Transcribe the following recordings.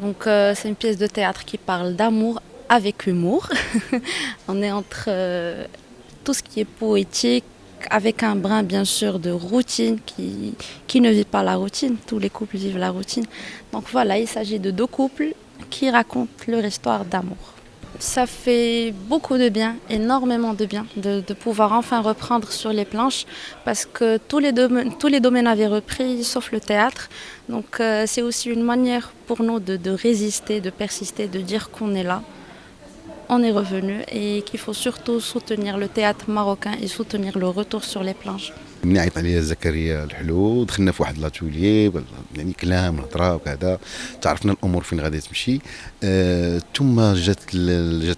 Donc c'est une pièce de théâtre qui parle d'amour avec humour. On est entre tout ce qui est poétique, avec un brin bien sûr de routine qui ne vit pas la routine. Tous les couples vivent la routine. Donc voilà, il s'agit de deux couples qui racontent leur histoire d'amour. Ça fait beaucoup de bien, énormément de bien, de pouvoir enfin reprendre sur les planches parce que tous les domaines avaient repris, sauf le théâtre. Donc c'est aussi une manière pour nous de résister, de persister, de dire qu'on est là, on est revenu et qu'il faut surtout soutenir le théâtre marocain et soutenir le retour sur les planches. ملي عيط عليا زكريا الحلو دخلنا في واحد لاتولي يعني كلام هضره وكذا تعرفنا الامور فين غادي تمشي ثم جات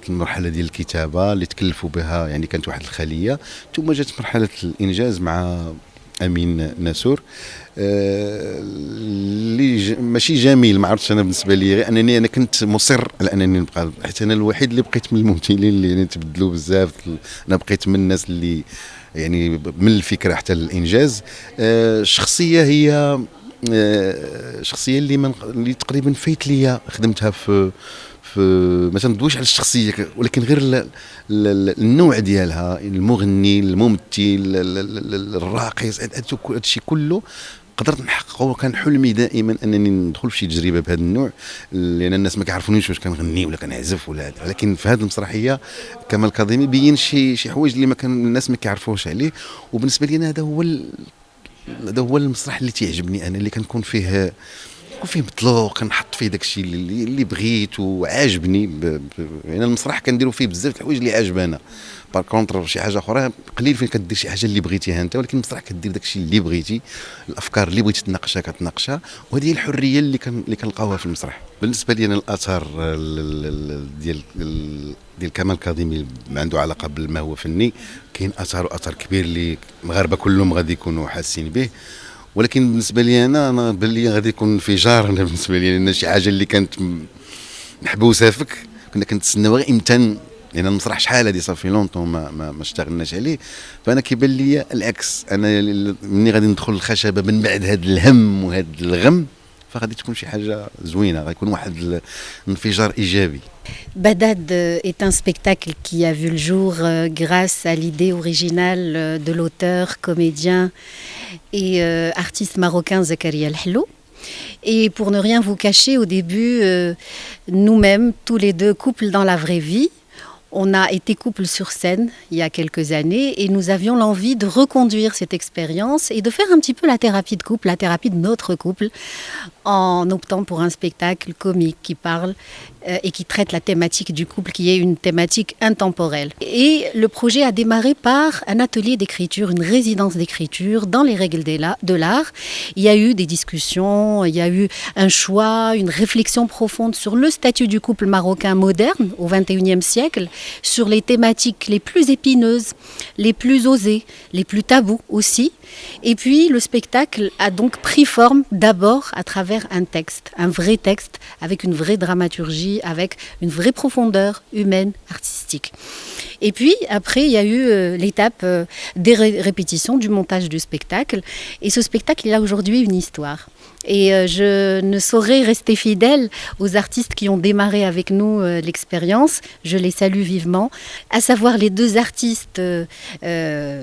المرحله ديال الكتابه اللي تكلفوا بها يعني كانت واحد الخليه ثم جات مرحله الانجاز مع امين ناسور اللي ماشي جميل ما عرفتش انا بالنسبه لي غير انني انا كنت مصر على انني نبقى حيت انا الوحيد اللي بقيت من الممثلين اللي يعني تبدلوا بزاف انا بقيت من الناس اللي يعني من الفكره حتى الانجاز الشخصيه هي شخصيه اللي تقريبا فايت ليا خدمتها في ما تندويش على الشخصيه ولكن غير النوع ديالها المغني الممثل الراقص هادشي كله قدرت نحققه وكان حلمي دائما انني ندخل في شي تجربه بهذا النوع لان الناس ما كيعرفونيش واش كنغني ولا كنعزف ولا هذا ولكن في هذه المسرحيه كمال الكاظمي بين شي حوايج اللي ما كان الناس ما كيعرفوش عليه وبالنسبه لي هذا هو المسرح اللي تيعجبني انا اللي كنكون فيه مطلوق كنحط فيه داكشي اللي بغيت وعاجبني يعني المسرح كنديروا فيه بزاف د الحوايج اللي عاجبانا بار كونتر شي حاجه اخرى قليل فين كدير شي حاجه اللي بغيتيها انت ولكن المسرح كدير داكشي اللي بغيتي الافكار اللي بغيتي تناقشها كتناقشها وهذه هي الحريه اللي كنلقاوها في المسرح بالنسبه لي انا الاثر ديال كمال الكاظمي ما عنده علاقه بالما هو فني كاين اثر كبير اللي المغاربه كلهم غادي يكونوا حاسين به ولكن بالنسبه لي انا بان لي غادي يكون انفجار انا بالنسبه لي لان شي حاجه اللي كانت محبوسه فيك كنا كنتسناوها امتى لان المسرح شحال هادي صافي لونطون ما اشتغلناش عليه فانا كيبان لي العكس انا ملي غادي ندخل الخشبه من بعد هذا الهم وهذا الغم فغادي تكون شي حاجه زوينه غيكون واحد انفجار ايجابي. Badad est un spectacle qui a vu le jour grâce à l'idée originale de l'auteur, comédien et artiste marocain Zakaria El Hello. Et pour ne rien vous cacher, au début, nous-mêmes, tous les deux couples dans la vraie vie, on a été couple sur scène il y a quelques années et nous avions l'envie de reconduire cette expérience et de faire un petit peu la thérapie de couple, la thérapie de notre couple, en optant pour un spectacle comique qui parle et qui traite la thématique du couple, qui est une thématique intemporelle. Et le projet a démarré par un atelier d'écriture, une résidence d'écriture dans les règles de l'art. Il y a eu des discussions, il y a eu un choix, une réflexion profonde sur le statut du couple marocain moderne au XXIe siècle, sur les thématiques les plus épineuses, les plus osées, les plus tabous aussi. Et puis le spectacle a donc pris forme d'abord à travers un texte, un vrai texte avec une vraie dramaturgie, avec une vraie profondeur humaine, artistique. Et puis après il y a eu l'étape des répétitions, du montage du spectacle. Et ce spectacle il a aujourd'hui une histoire. Et je ne saurais rester fidèle aux artistes qui ont démarré avec nous l'expérience. Je les salue vivement, à savoir les deux artistes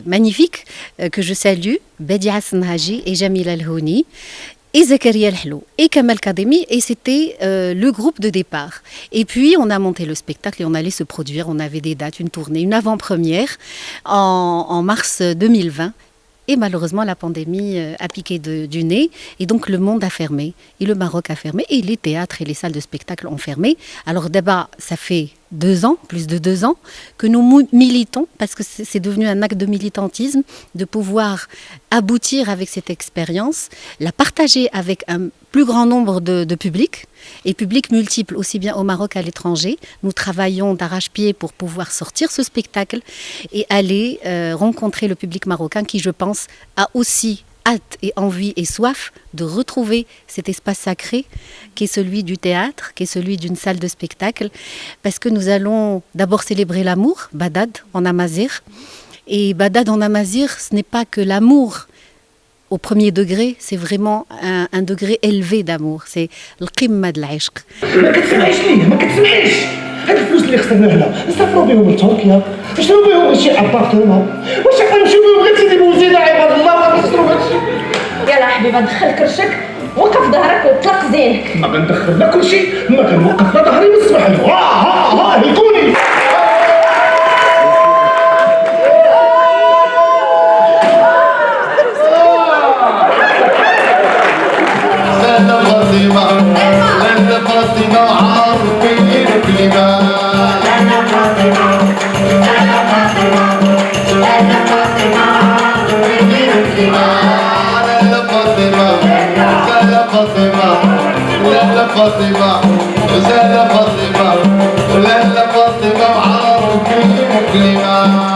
magnifiques que je salue, Bedia Hassan-Haji et Jamil Al-Houni, et Zakaria El Hello, et Kamal Kademi, et c'était le groupe de départ. Et puis on a monté le spectacle et on allait se produire, on avait des dates, une tournée, une avant-première en mars 2020. Et malheureusement, la pandémie a piqué du nez. Et donc, le monde a fermé. Et le Maroc a fermé. Et les théâtres et les salles de spectacle ont fermé. Alors, d'abord, ça fait 2 ans, plus de 2 ans, que nous militons, parce que c'est devenu un acte de militantisme, de pouvoir aboutir avec cette expérience, la partager avec un plus grand nombre de publics, et publics multiples, aussi bien au Maroc qu'à l'étranger. Nous travaillons d'arrache-pied pour pouvoir sortir ce spectacle et aller rencontrer le public marocain qui, je pense, a aussi hâte et envie et soif de retrouver cet espace sacré qui est celui du théâtre, qui est celui d'une salle de spectacle, parce que nous allons d'abord célébrer l'amour, Badad en amazigh. Et Badad en amazigh, ce n'est pas que l'amour au premier degré, c'est vraiment un degré élevé d'amour. C'est القمة د العشق. ما كتسمعيش ليه، ما كتسمعيش. هاد الفلوس اللي خسرنا هنا نسافروا بهم لتركيا، نشرو بهم شي ابارتمون، واش غنمشيو بهم غير سيدي بوزيد عباد الله ما نخسروا هادشي. يلا حبيبه دخل كرشك وقف ظهرك وطلق زينك. ما غندخل لا كلشي، ما غنوقف لا ظهري ما تسمح له. ها هلكوني. فاطمة عارفين كلمة أنا فاطمة أنا فاطمة أنا فاطمة عارفين كلمة أنا فاطمة أنا فاطمة أنا فاطمة أنا فاطمة أنا فاطمة عارفين كلمة